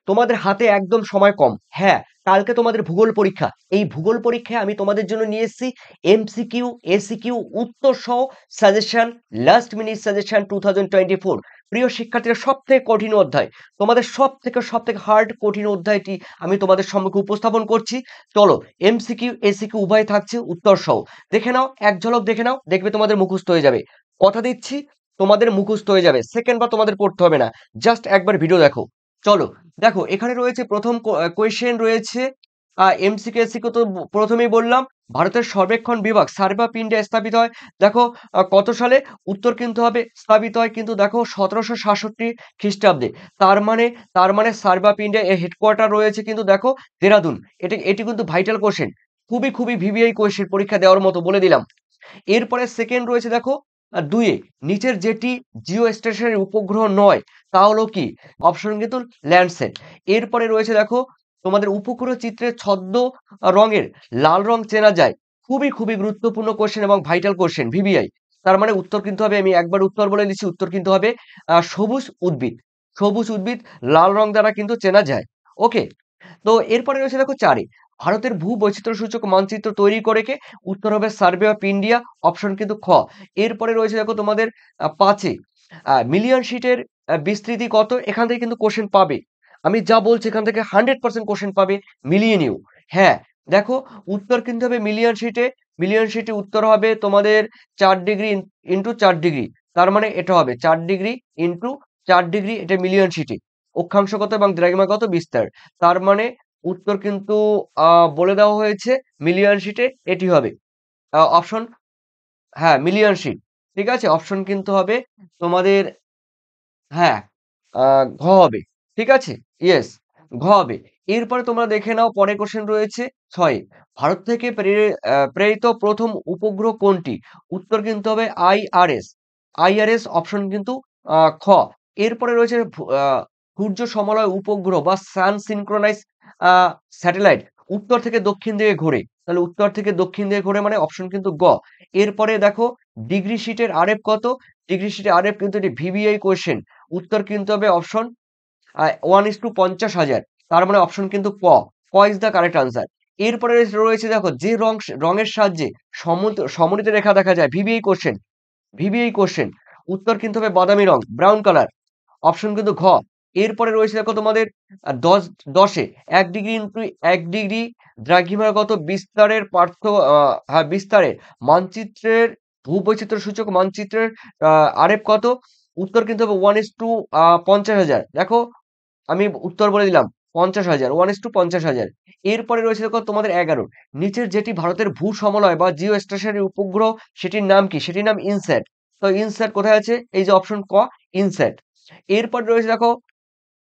তোমাদের হাতে একদম সময় কম। হ্যাঁ, কালকে তোমাদের ভূগোল পরীক্ষা। এই ভূগোল পরীক্ষায় আমি তোমাদের জন্য নিয়ে এসেছি এমসিকিউ, এসিকিউ উত্তর সহ সাজেশন, লাস্ট মিনিট সাজেশন 2024। প্রিয় শিক্ষার্থীরা, সবথেকে কঠিন অধ্যায়, তোমাদের সবথেকে হার্ড কঠিন অধ্যায়টি আমি তোমাদের সম্মুখে উপস্থাপন করছি। চলো, এমসিকিউ এসিকিউ উভয় থাকছে উত্তর সহ। দেখে নাও, এক ঝলক দেখে নাও, দেখবে তোমাদের মুখস্থ হয়ে যাবে। কথা দিচ্ছি, তোমাদের মুখস্থ হয়ে যাবে, সেকেন্ড বার তোমাদের পড়তে হবে না, জাস্ট একবার ভিডিও দেখো। চলো, দেখো এখানে রয়েছে প্রথম কোয়েশ্চেন রয়েছে এমসিকিউ এসিকিউ। তো প্রথমেই বললাম, ভারতের সর্বেক্ষণ বিভাগ সার্ভে অফ ইন্ডিয়া স্থাপিত হয়, দেখো কত সালে? উত্তর কিন্তু হবে স্থাপিত হয় কিন্তু দেখো 1766 খ্রিস্টাব্দে। তার মানে সার্ভে অফ ইন্ডিয়া এর হেডকোয়ার্টার রয়েছে কিন্তু দেখো দেরাদুন। এটি কিন্তু ভাইটাল কোশ্চেন, খুবই ভিভিআই কোশ্চেন, পরীক্ষা দেওয়ার মতো, বলে দিলাম। এরপরে সেকেন্ড রয়েছে দেখো দুইয়ে, নিচের যেটি জিও স্টেশনের উপগ্রহ নয় তা হলো কি? অপশন কিন্তু ল্যান্ডসেট। এরপরে রয়েছে দেখো তোমাদের উপগ্রহ চিত্রের ছদ্ম রঙের লাল রং চেনা যায়, খুবই গুরুত্বপূর্ণ কোশ্চেন এবং ভাইটাল কোশ্চেন ভিভিআই। তার মানে উত্তর কিন্তু হবে, আমি একবার উত্তর বলে দিচ্ছি, উত্তর কিন্তু হবে সবুজ উদ্ভিদ। সবুজ উদ্ভিদ লাল রং দ্বারা কিন্তু চেনা যায়। ওকে, তো এরপরে রয়েছে দেখো চারে, ভারতের ভূ বৈচিত্র্য সূচক মানচিত্র তৈরি করে কে? উত্তর হবে সার্ভে অফ ইন্ডিয়া, অপশন কিন্তু খ। এরপরে রয়েছে দেখো তোমাদের পাঁচে, মিলিয়ন শিটের বিস্তৃতি কত? এখান থেকে কিন্তু কোশ্চেন পাবে, আমি যা বলছি এখান থেকে 100% কোশ্চেন পাবে। মিলিয়নিউ, হ্যাঁ, দেখো উত্তর কিন্তু হবে মিলিয়ন শিটে উত্তর হবে তোমাদের 4 ডিগ্রি ইন্টু 4 ডিগ্রি। তার মানে এটা হবে 4 ডিগ্রি ইন্টু 4 ডিগ্রি, এটা মিলিয়ন শিটে। অক্ষাংশগত এবং দ্রাঘিমাগত বিস্তার। তার মানে উত্তর কিন্তু বলে দেওয়া হয়েছে মিলিয়ন শিটে এটি হবে অপশন, হ্যাঁ মিলিয়ন শিট। ঠিক আছে, অপশন কিন্তু হবে তোমাদের, হ্যাঁ ঘ হবে। ঠিক আছে, ইয়েস, ঘ হবে। এরপরে তোমরা দেখে নাও, পরে কোশ্চেন রয়েছে 6, ভারত থেকে প্রেরিত প্রথম উপগ্রহ কোনটি? উত্তর কিন্তু হবে আইআরএস, অপশন কিন্তু খ। এরপরে রয়েছে সূর্য সমলয় উপগ্রহ বা সান সিনক্রোনাইজ স্যাটেলাইট উত্তর থেকে দক্ষিণ দিকে ঘোরে, তাহলে উত্তর থেকে দক্ষিণ দিকে ঘোরে মানে অপশন কিন্তু গ। এরপরে দেখো ডিগ্রি শিটের আরএফ কত? ডিগ্রি শিটের আরএফ কিন্তু এটি ভিভিআই কোশ্চেন, উত্তর কিন্তু হবে অপশন 1:50,000। তার মানে অপশন কিন্তু ক। ক ইজ দ্য কারেক্ট আনসার। এরপরে রয়েছে দেখো, যে রঙের সাহায্যে সমুদ্র রেখা দেখা যায়, ভিভিআই কোশ্চেন, উত্তর কিন্তু হবে বাদামি রং, ব্রাউন কালার, অপশন কিন্তু ঘ। এরপরে রয়েছে দেখো তোমাদের 10-এ 1 ডিগ্রি ইন্টু 1 ডিগ্রি দ্রাঘিমাগত বিস্তারের হ্যাঁ বিস্তারের মানচিত্রের ভূবৈচিত্র্য সূচক মানচিত্রের আরএফ কত? উত্তর কিন্তু হবে 1:50,000। দেখো আমি উত্তর বলে দিলাম 50,000, 1:50,000। এরপরে রয়েছে দেখো তোমাদের 11, নিচের যেটি ভারতের ভূ সমলয় বা জিও স্টেশনারি উপগ্রহ সেটির নাম কি? সেটির নাম ইনস্যাট। তো ইনস্যাট কোথায় আছে? এই যে অপশন ক, ইনস্যাট। এরপর রয়েছে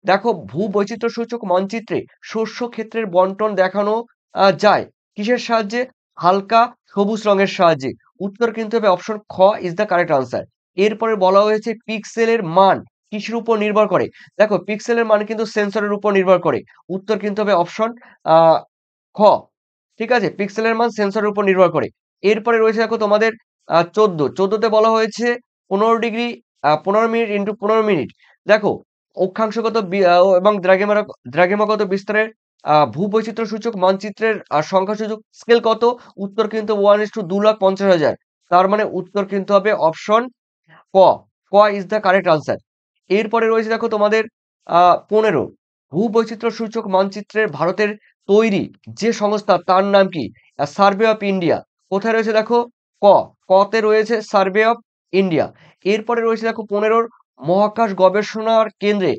দেখো, ভূ বৈচিত্র্য সূচক মানচিত্রে শস্য ক্ষেত্রের বন্টন দেখানো যায় কিসের সাহায্যে? হালকা সবুজ রঙের সাহায্যে, উত্তর কিন্তু হবে অপশন খ ইজ দ্য কারেক্ট আনসার। এরপরে বলা হয়েছে পিক্সেলের মান কিসের উপর নির্ভর করে? দেখো পিক্সেলের মান কিন্তু সেন্সরের উপর নির্ভর করে, উত্তর কিন্তু হবে অপশন খ। ঠিক আছে, পিক্সেলের মান সেন্সরের উপর নির্ভর করে। এরপরে রয়েছে দেখো তোমাদের 14তে বলা হয়েছে 15 ডিগ্রি 15 মিনিট ইন্টু 15 মিনিট। দেখো অক্ষাংশগত এবং দ্রাঘিমাগত বিস্তারের ভূবৈচিত্র্য সূচক মানচিত্রের সংখ্যাসূচক স্কেল কত? উত্তর কিন্তু 1:2,50,000। তার মানে উত্তর কিন্তু হবে অপশন ক। ক ইজ দ্য কারেক্ট আনসার। এরপরে রয়েছে দেখো তোমাদের 15, ভূবৈচিত্র্য সূচক মানচিত্রের ভারতের তৈরি যে সংস্থা তার নাম কি? Survey of India. কোথায় রয়েছে দেখো? ক, কতে রয়েছে সার্ভে অফ ইন্ডিয়া। এরপরে রয়েছে দেখো 15, মহাকাশ গবেষণার কেন্দ্রে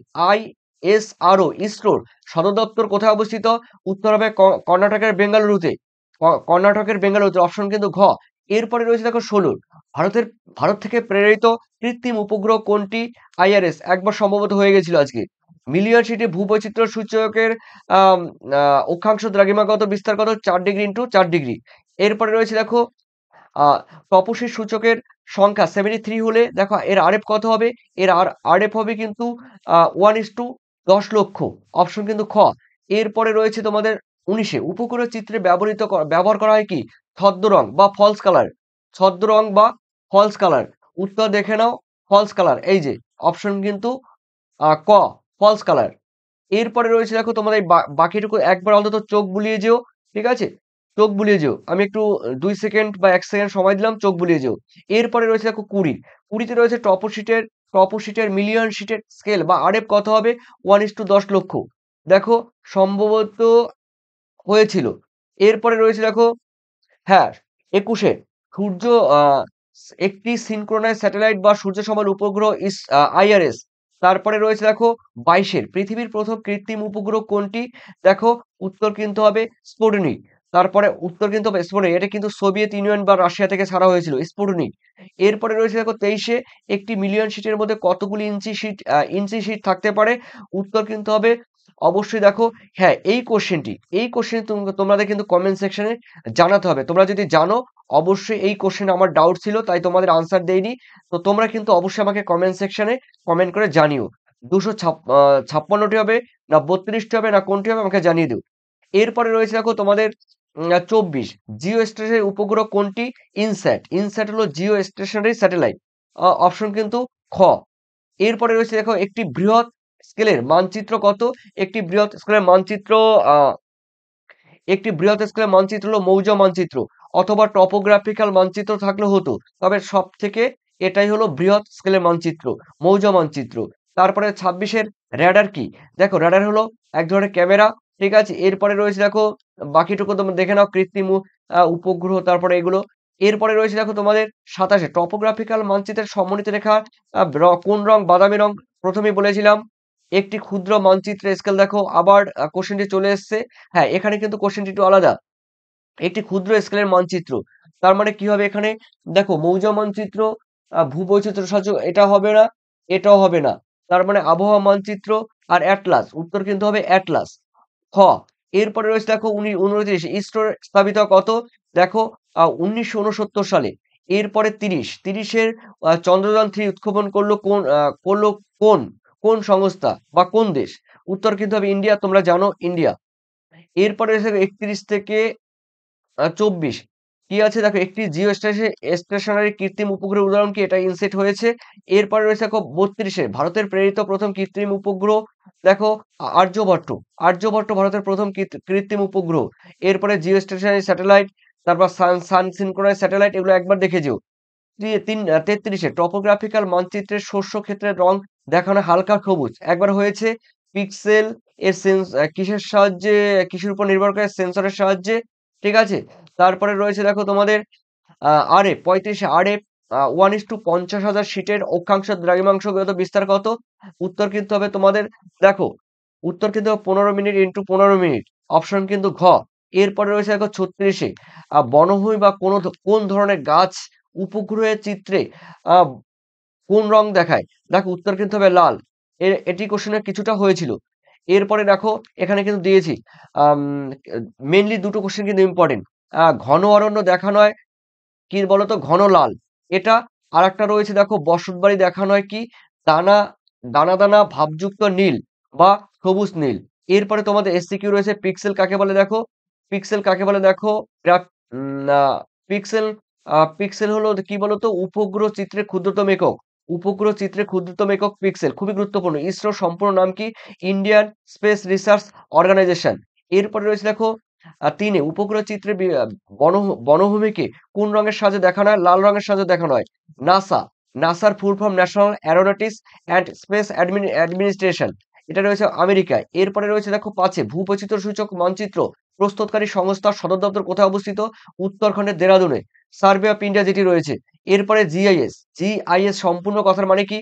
ইসরোর সদর দপ্তর কোথায় অবস্থিত? উত্তর হবে কর্ণাটকের বেঙ্গালুরুতে, অপশন কিন্তু ঘ। এরপরে রয়েছে দেখো 16, ভারত থেকে প্রেরিত কৃত্রিম উপগ্রহ কোনটি? আইআরএস, একবার সম্ভবত হয়ে গেছিল আজকে। মিলিয়ন সিটি ভূবৈচিত্র্য সূচকের আম, অক্ষাংশ দ্রাঘিমাগত বিস্তার কত? 4 ডিগ্রি ইন্টু 4 ডিগ্রি। এরপরে রয়েছে দেখো তপশির সূচকের সংখ্যা 73 হলে দেখো এর আরএফ কত হবে? এর আরএফ হবে কিন্তু 1:10 লক্ষ, অপশন কিন্তু খ। এরপরে রয়েছে তোমাদের 19, উপগ্রহ চিত্রে ব্যবহার করা হয় কি? ছদ্ম রং বা ফলস কালার, ছদ্ম রং বা ফলস কালার, উত্তর দেখে নাও ফলস কালার, এই যে অপশন কিন্তু ক, ফলস কালার। এরপরে রয়েছে দেখো তোমাদের এই বাকিটুকু একবার অন্তত চোখ বুলিয়ে যেও, ঠিক আছে? চোখ বুলিয়ে যেও। আমি একটু ২ সেকেন্ড বা ১ সেকেন্ড সময় দিলাম, চোখ বুলিয়ে যেও। এরপরে রয়েছে দেখো ২০, ২০ তে রয়েছে টপো শিটের মিলিয়ন শিটের স্কেল বা আরএফ কত হবে? 1:10 লক্ষ। দেখো সম্ভবত হয়েছিল। এরপরে রয়েছে দেখো, হ্যাঁ, ২১ এ সূর্য আ একটি সিনক্রোনাইজ স্যাটেলাইট বা সূর্য সমান উপগ্রহ আইআরএস। তারপরে রয়েছে দেখো ২২ এর পৃথিবীর ১ম কৃত্রিম উপগ্রহ কোনটি? দেখো উত্তর কিন্তু হবে স্পুটনিক। তারপরে উত্তর কিন্তু হবে স্পুটনিক। এটা কিন্তু সোভিয়েত ইউনিয়ন বা রাশিয়া থেকে ছাড়া হয়েছিল স্পুটনিক। এরপরে রয়েছে দেখো ২৩ এ একটি মিলিয়ন শীটের মধ্যে কতগুলি ইঞ্চি শীট থাকতে পারে? উত্তর কিন্তু হবে অবশ্যই দেখো, হ্যাঁ, এই কোয়েশ্চেন তোমাদের কিন্তু কমেন্ট সেকশনে জানাতে হবে। তোমরা যদি জানো, অবশ্যই এই কোশ্চেন আমার ডাউট ছিল তাই তোমাদের আনসার দেইনি। তো তোমরা কিন্তু অবশ্যই আমাকে কমেন্ট সেকশনে কমেন্ট করে জানিও। ২৫৬টি হবে না ৩২টি হবে না কোনটি হবে আমাকে জানিয়ে দিও। এরপরে রয়েছে দেখো তোমাদের ২৪ জিও স্টেশনারি উপগ্রহ কোনটি? ইনস্যাট। ইনস্যাট হলো জিও স্টেশনারি স্যাটেলাইট। অপশন কিন্তু খ। এরপরে রয়েছে দেখো একটি বৃহৎ স্কেলের মানচিত্র কত? একটি বৃহৎ স্কেলের মানচিত্র আ একটি বৃহৎ স্কেলের মানচিত্র হলো মৌজা মানচিত্র অথবা টপোগ্রাফিক্যাল মানচিত্র থাকলেও হতো। তবে সবথেকে এটাই হলো বৃহৎ স্কেলের মানচিত্র, মৌজা মানচিত্র। তারপরে ২৬ এর র‍্যাডার কি? দেখো র‍্যাডার হলো এক ধরনের ক্যামেরা, ঠিক আছে? এরপরে রয়েছে দেখো বাকিটুকু তোমরা দেখে নাও কৃত্রিম উপগ্রহ তারপরে এগুলো। এরপরে রয়েছে দেখো তোমাদের ২৭ এ টপোগ্রাফিক্যাল মানচিত্রের সমন্বিত রেখা কোন রং? বাদামি রং। প্রথমেই বলেছিলাম। একটি ক্ষুদ্র মানচিত্রের স্কেল দেখো আবার কোশ্চেনটি চলে এসছে। হ্যাঁ, এখানে কিন্তু কোশ্চেনটি একটু আলাদা। একটি ক্ষুদ্র স্কেলের মানচিত্র। তার মানে কি হবে এখানে? দেখো মৌজা মানচিত্র, ভূবৈচিত্র্য সাহায্য এটা হবে না, এটাও হবে না। তার মানে আবহাওয়া মানচিত্র আর অ্যাটলাস। উত্তর কিন্তু হবে অ্যাটলাস। খ। এরপরে রয়েছে দেখো ২৯ ইসরোর স্থাপিত কত? দেখো ১৯৬৯ সালে। এরপরে ৩০ এর চন্দ্রযান-৩ উৎক্ষেপণ করলো কোন, কোন সংস্থা বা কোন দেশ? উত্তর কিন্তু হবে ইন্ডিয়া। তোমরা জানো ইন্ডিয়া। এরপরে রয়েছে ৩১ থেকে ২৪ কি আছে দেখো একটি স্টেশনারি কৃত্রিম উপগ্রহের উদাহরণ কি? এটা ইনসেট হয়েছে। এরপরে রয়েছে দেখো ৩২ এ ভারতের প্রেরিত প্রথম কৃত্রিম উপগ্রহ দেখো আর্যভট্ট। আর্যভট্ট ভারতের প্রথম কৃত্রিম উপগ্রহ। এরপরে জিও স্টেশনারি স্যাটেলাইট, তারপর সান সিনক্রোনাইজ স্যাটেলাইট এগুলো একবার দেখে যেও। ৩৩ এ টপোগ্রাফিক্যাল মানচিত্রের শস্য ক্ষেত্রের রং দেখানো হালকা সবুজ। একবার হয়েছে পিক্সেল এর কিসের সাহায্যে, কিসের উপর নির্ভর করে? সেন্সরের সাহায্যে, ঠিক আছে? তারপরে রয়েছে দেখো তোমাদের আরএফ ৩৫ এ আরএফ 1:50,000 শীটের অক্ষাংশ দ্রাঘিমাংশগত বিস্তার কত? উত্তর কিন্তু হবে তোমাদের, দেখো উত্তর কিন্তু হবে ১৫ মিনিট ইন্টু ১৫ মিনিট। অপশন কিন্তু ঘ। এরপরে রয়েছে দেখো ৩৬ এ বনভূমি বা কোন ধরনের গাছ উপগ্রহের চিত্রে আ কোন রং দেখায়? দেখো উত্তর কিন্তু হবে লাল। এটি কোশ্চেনে কিছুটা হয়েছিল। এরপরে দেখো এখানে কিন্তু দিয়েছি। আম মেইনলি ২ টো কোশ্চেন কিন্তু ইম্পোর্টেন্ট। ঘন অরণ্য দেখানো হয় কি বলতো? ঘন লাল। এটা। আরেকটা রয়েছে দেখো বসতবাড়ি দেখানো হয় কি? দানা দানা, দানা ভাবযুক্ত নীল বা সবুজ নীল। এরপরে তোমাদের এসসিকিউ রয়েছে পিক্সেল কাকে বলে দেখো? পিক্সেল কাকে বলে দেখো? গ্রাফ উম আ পিক্সেল পিক্সেল হলো কি বলতো? উপগ্রহ চিত্রের ক্ষুদ্রতম একক। উপগ্রহ চিত্রের ক্ষুদ্রতম একক পিক্সেল। খুবই গুরুত্বপূর্ণ। ইসরোর সম্পূর্ণ নাম কি? Indian space research organisation. এরপরে রয়েছে দেখো ৩ এ উপগ্রহ চিত্রে বনভূমিকে কোন রঙের সাহায্যে দেখানো হয়? লাল রঙের সাহায্যে দেখানো হয়। নাসা। নাসার full form national Aeronautics and space administration. এটা রয়েছে আমেরিকায়। এরপরে রয়েছে দেখো ৫ এ ভূবৈচিত্র্য সূচক মানচিত্র প্রস্তুতকারী সংস্থার সদর দপ্তর কোথায় অবস্থিত? উত্তরাখণ্ডের দেরাদুনে। সার্ভে অফ ইন্ডিয়া যেটি রয়েছে। এরপরে জিআইএস। জিআইএস সম্পূর্ণ কথার মানে কি?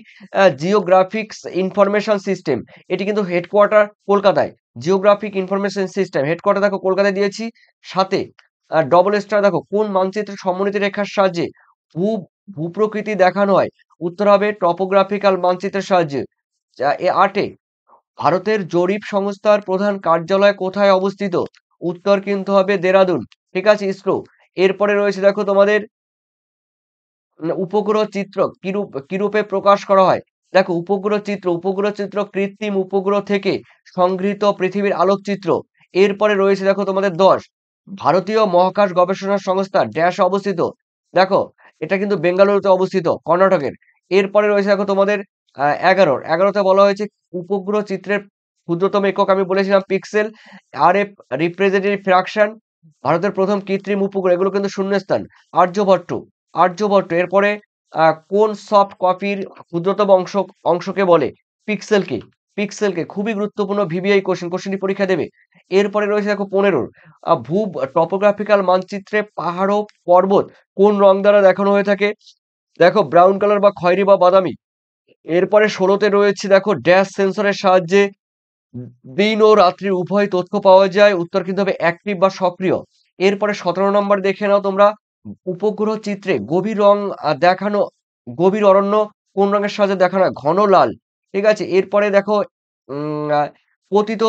জিওগ্রাফিক্স ইনফরমেশন সিস্টেম। এটি কিন্তু হেডকোয়ার্টার কলকাতায়। জিওগ্রাফিক ইনফরমেশন সিস্টেম হেডকোয়ার্টার দেখো কলকাতায় দিয়েছি। সাথে ডবল স্টার দেখো কোন মানচিত্রের সমন্বিত রেখার সাহায্যে ভূ ভূপ্রকৃতি দেখানো হয়? উত্তর হবে টপোগ্রাফিক্যাল মানচিত্রের সাহায্যে। ৮ এ ভারতের জরিপ সংস্থার প্রধান কার্যালয় কোথায় অবস্থিত? উত্তর কিন্তু হবে দেরাদুন। ঠিক আছে? ইসরো। এরপরে রয়েছে দেখো তোমাদের উপগ্রহ চিত্র কিরূপে প্রকাশ করা হয়? দেখো উপগ্রহ চিত্র কৃত্রিম উপগ্রহ থেকে সংগৃহীত পৃথিবীর আলোকচিত্র। এরপরে রয়েছে দেখো তোমাদের ১০ ভারতীয় মহাকাশ গবেষণা সংস্থা ড্যাশ অবস্থিত। দেখো এটা কিন্তু বেঙ্গালুরুতে অবস্থিত, কর্ণাটকের। এরপরে রয়েছে দেখো তোমাদের ১১ তে বলা হয়েছে উপগ্রহ চিত্রের ক্ষুদ্রতম একক আমি বলেছিলাম পিক্সেল। RF রিপ্রেজেন্টেটিভ ফ্র্যাকশন, ভারতের প্রথম কৃত্রিম উপগ্রহ, এগুলো কিন্তু শূন্যস্থান। আর্যভট্ট, আর্যভট্ট। এরপরে কোন সফট কপির ক্ষুদ্রতম অংশকে বলে? পিক্সেলকে, পিক্সেলকে। খুবই গুরুত্বপূর্ণ ভিভিআই কোশ্চেনটি পরীক্ষা দেবে। এরপরে রয়েছে দেখো 15 ভূ টপোগ্রাফিক্যাল মানচিত্রে পাহাড় ও পর্বত কোন রং দ্বারা দেখানো হয়ে থাকে? দেখো ব্রাউন কালার বা খয়েরি বা বাদামি। এরপরে 16তে রয়েছে দেখো ড্যাশ সেন্সরের সাহায্যে দিন ও রাত্রি উভয় তথ্য পাওয়া যায়, উত্তর কিন্তু হবে অ্যাক্টিভ বা সক্রিয়। এরপরে 17 নম্বর দেখে নাও তোমরা, উপগ্রহ চিত্রে গভীর রং দেখানো, গভীর অরণ্য কোন রঙের সাহায্যে দেখানো হয়? ঘন লাল। ঠিক আছে, এরপরে দেখো পতিত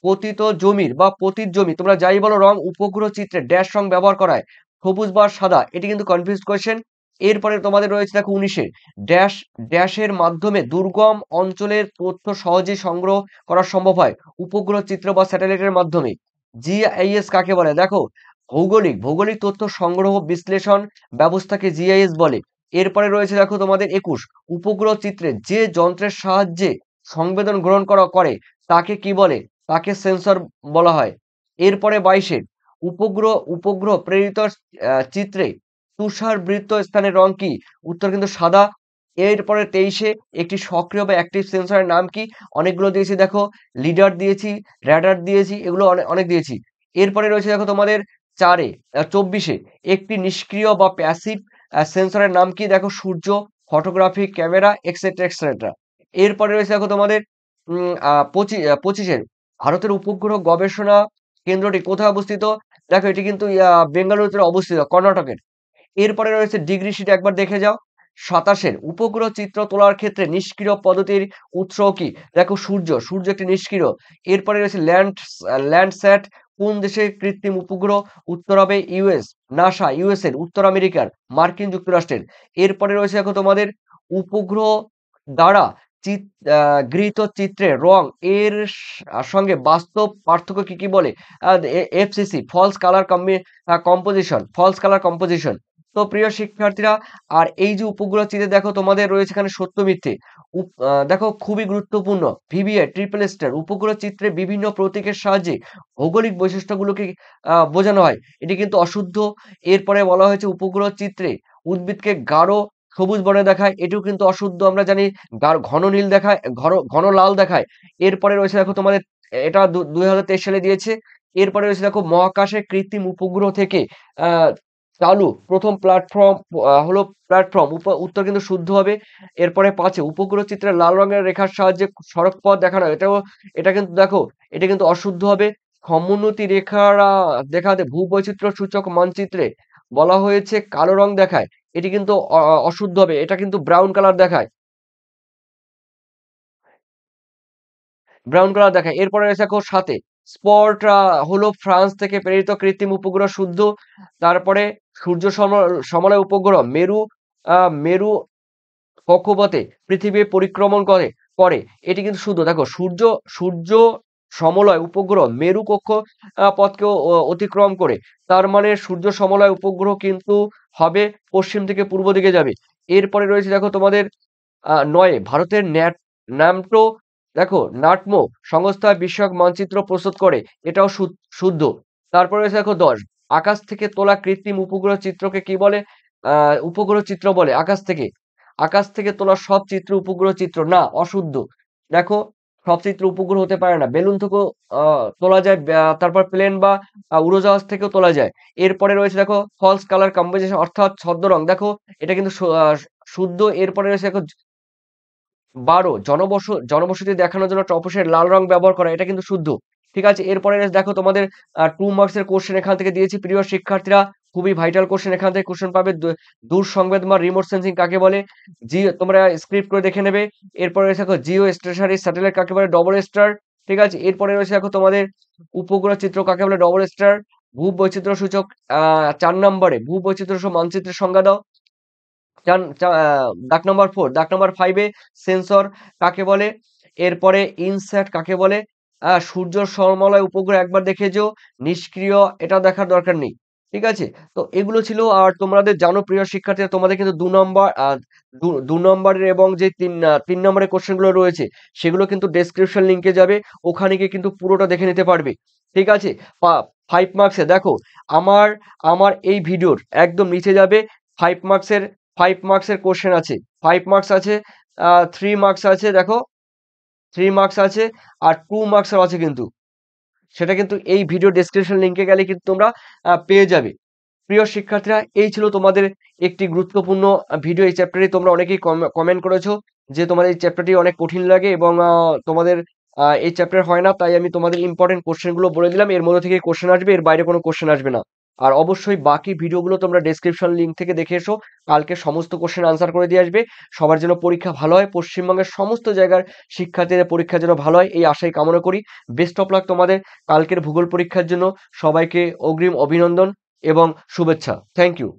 পতিত জমির বা পতিত জমি তোমরা যাই বলো রং উপগ্রহ চিত্রে ড্যাশ রং ব্যবহার করা হয়, সবুজ বা সাদা। এটি কিন্তু কনফিউজ কোয়েশ্চেন। এরপরে তোমাদের রয়েছে দেখো 19-এ ড্যাশ ড্যাশের মাধ্যমে দুর্গম অঞ্চলের তথ্য সহজেই সংগ্রহ করা সম্ভব হয়, উপগ্রহ চিত্র বা স্যাটেলাইটের মাধ্যমে। জিআইএস কাকে বলে? দেখো ভৌগোলিক ভৌগোলিক তথ্য সংগ্রহ বিশ্লেষণ ব্যবস্থাকে জিআইএস বলে। এরপরে রয়েছে দেখো তোমাদের 21 উপগ্রহ চিত্রে যে যন্ত্রের সাহায্যে সংবেদন গ্রহণ করা করে তাকে কি বলে? তাকে সেন্সর বলা হয়। এরপরে 22-এর উপগ্রহ উপগ্রহ প্রেরিত চিত্রে তুষারবৃত স্থানের রং কি? উত্তর কিন্তু সাদা। এরপরে 23-এ একটি সক্রিয় বা অ্যাক্টিভ সেন্সরের নাম কি? অনেকগুলো দিয়েছি দেখো, লিডার দিয়েছি, র্যাডার দিয়েছি, এগুলো অনেক অনেক দিয়েছি। এরপরে রয়েছে দেখো তোমাদের 24-এ একটি নিষ্ক্রিয় বা প্যাসিভ সেন্সরের নাম কি? দেখো সূর্য, ফটোগ্রাফি, ক্যামেরা, এক্সেট্রা এক্সেট্রা। এরপরে রয়েছে দেখো তোমাদের 25-এর ভারতের উপগ্রহ গবেষণা কেন্দ্রটি কোথায় অবস্থিত? দেখো এটি কিন্তু বেঙ্গালুরুতে অবস্থিত, কর্ণাটকের। এরপরে রয়েছে ডিগ্রি শিট, একবার দেখে যাও। 27-এর উপগ্রহ চিত্র তোলার ক্ষেত্রে নিষ্ক্রিয় পদ্ধতির উৎস কি? দেখো সূর্য, সূর্য একটি নিষ্ক্রিয়। এরপরে রয়েছে ল্যান্ডস্যাট কোন দেশের কৃত্রিম উপগ্রহ? উত্তর হবে ইউএস, নাসা ইউএস এর, উত্তর আমেরিকার, মার্কিন যুক্তরাষ্ট্রের। এরপরে রয়েছে দেখো তোমাদের উপগ্রহ দ্বারা চিত গৃহীত চিত্রের রং এর সঙ্গে বাস্তব পার্থক্য কি কি বলে? FCC false colour composition, false colour composition. তো প্রিয় শিক্ষার্থীরা, আর এই যে উপগ্রহ চিত্রে দেখো তোমাদের রয়েছে এখানে সত্য মিথ্যে। দেখো খুবই গুরুত্বপূর্ণ, ভিভিআই ট্রিপল স্টার উপগ্রহ চিত্রে বিভিন্ন প্রতীকের সাহায্যে ভৌগোলিক বৈশিষ্ট্যগুলোকে বোঝানো হয়, এটি কিন্তু অশুদ্ধ। এরপরে বলা হয়েছে উপগ্রহ চিত্রে উদ্ভিদকে গাঢ় সবুজ বর্ণে দেখায়, এটিও কিন্তু অশুদ্ধ। আমরা জানি ঘন নীল দেখায়, ঘন লাল দেখায়। এরপরে রয়েছে দেখো তোমাদের, এটা 2023 সালে দিয়েছে। এরপরে রয়েছে দেখো মহাকাশে কৃত্রিম উপগ্রহ থেকে আহ চালু প্রথম প্ল্যাটফর্ম হলো প্ল্যাটফর্ম, উত্তর কিন্তু শুদ্ধ হবে। এরপরে 5-এ উপগ্রহ চিত্রে লাল রঙের রেখার সাহায্যে সড়ক পথ দেখানো হয়, এটা কিন্তু দেখো এটা কিন্তু অশুদ্ধ হবে। সমোন্নতি রেখার দেখাতে ভূবৈচিত্র্য সূচক মানচিত্রে বলা হয়েছে কালো রং দেখায়, এটি কিন্তু অশুদ্ধ হবে, এটা কিন্তু ব্রাউন কালার দেখায়, ব্রাউন কালার দেখায়। এরপরে রয়েছে দেখো 7-এ স্পট হলো ফ্রান্স থেকে প্রেরিত কৃত্রিম উপগ্রহ, শুদ্ধ। তারপরে সূর্য সমলয় উপগ্রহ মেরু মেরু কক্ষপথে পৃথিবী পরিক্রমণ করে, এটি কিন্তু শুদ্ধ। দেখো সূর্য সমলয় উপগ্রহ মেরু কক্ষ পথকেও অতিক্রম করে, তার মানে সূর্য সমলয় উপগ্রহ কিন্তু হবে পশ্চিম থেকে পূর্ব দিকে যাবে। এরপরে রয়েছে দেখো তোমাদের 9-এ ভারতের ন্যামটো দেখো নাটমো সংস্থা বিষয়ক মানচিত্র প্রস্তুত করে, এটাও শুদ্ধ। তারপরে রয়েছে দেখো 10 আকাশ থেকে তোলা কৃত্রিম উপগ্রহ চিত্রকে কি বলে? উপগ্রহ চিত্র বলে। আকাশ থেকে তোলা সব চিত্র উপগ্রহ চিত্র না, অশুদ্ধ। দেখো সব চিত্র উপগ্রহ হতে পারে না, বেলুন থেকেও তোলা যায়, তারপর প্লেন বা উড়োজাহাজ থেকেও তোলা যায়। এরপরে রয়েছে দেখো ফলস কালার কম্পোজিশন অর্থাৎ ছদ্ম রং, দেখো এটা কিন্তু শুদ্ধ। এরপরে রয়েছে দেখো 12 জনবসতি দেখানোর জন্য টপসের লাল রং ব্যবহার করা, এটা কিন্তু শুদ্ধ। ঠিক আছে, এরপরে দেখো তোমাদের 2 মার্কস এর কোশ্চেন এখান থেকে দিয়েছি প্রিয় শিক্ষার্থীরা, খুবই ভাইটাল কোশ্চেন, এখান থেকে কোশ্চেন পাবে। দূর সংবেদ বা রিমোট সেন্সিং কাকে বলে? তোমরা স্ক্রিপ্ট করে দেখে নেবে। এরপরে রয়েছে দেখো জিও স্টেশনারি স্যাটেলাইট কাকে বলে? Double star. ঠিক আছে, এরপরে রয়েছে দেখো তোমাদের উপগ্রহ চিত্র কাকে বলে? Double star. ভূবৈচিত্র্য সূচক 4 নম্বরে ভূবৈচিত্র্য মানচিত্রের সংজ্ঞা দাও। দাগ নাম্বার 4, দাগ নাম্বার 5-এ সেন্সর কাকে বলে? এরপরে ইনস্যাট কাকে বলে? সূর্য সমলয় উপগ্রহ একবার দেখে যেও, নিষ্ক্রিয় এটা দেখার দরকার নেই। ঠিক আছে? তো এগুলো ছিল। আর তোমাদের জানো প্রিয় শিক্ষার্থীরা, তোমাদের কিন্তু ২ নম্বর ২ নম্বরের এবং যে ৩ নম্বরের কোয়েশ্চেন গুলো রয়েছে সেগুলো কিন্তু ডেসক্রিপশন লিংকে যাবে। ওখানে গিয়ে কিন্তু পুরোটা দেখে নিতে পারবে। ঠিক আছে? 5 মার্কস এ দেখো, আমার আমার এই ভিডিওর একদম নিচে যাবে 5 মার্কসের 5 মার্কসের কোয়েশ্চেন আছে। 5 মার্কস আছে, 3 মার্কস আছে দেখো, 3 মার্কস আছে আর 2 মার্কসেরও আছে কিন্তু। সেটা কিন্তু এই ভিডিও ডেসক্রিপশন লিংকে গেলে কিন্তু তোমরা পেয়ে যাবে। প্রিয় শিক্ষার্থীরা, এই ছিল তোমাদের একটি গুরুত্বপূর্ণ ভিডিও। এই চ্যাপ্টারে তোমরা অনেকেই কমেন্ট করেছো যে তোমাদের এই চ্যাপ্টারটি অনেক কঠিন লাগে এবং তোমাদের এই চ্যাপ্টার হয় না, তাই আমি তোমাদের ইম্পর্টেন্ট কোশ্চেন গুলো বলে দিলাম। এর মধ্যে থেকে কোশ্চেন আসবে, এর বাইরে কোনো কোশ্চেন আসবে না। আর অবশ্যই বাকি ভিডিওগুলো তোমরা ডেসক্রিপশন লিংক থেকে দেখে এসো। কালকে সমস্ত কোশ্চেন আনসার করে দিয়ে আসবে। সবার জন্য পরীক্ষা ভালো হয়, পশ্চিমবঙ্গের সমস্ত জায়গার শিক্ষার্থীদের পরীক্ষা যেন ভালো হয়, এই আশাই কামনা করি। বেস্ট অফ লাক তোমাদের কালকের ভূগোল পরীক্ষার জন্য। সবাইকে অগ্রিম অভিনন্দন এবং শুভেচ্ছা। Thank you.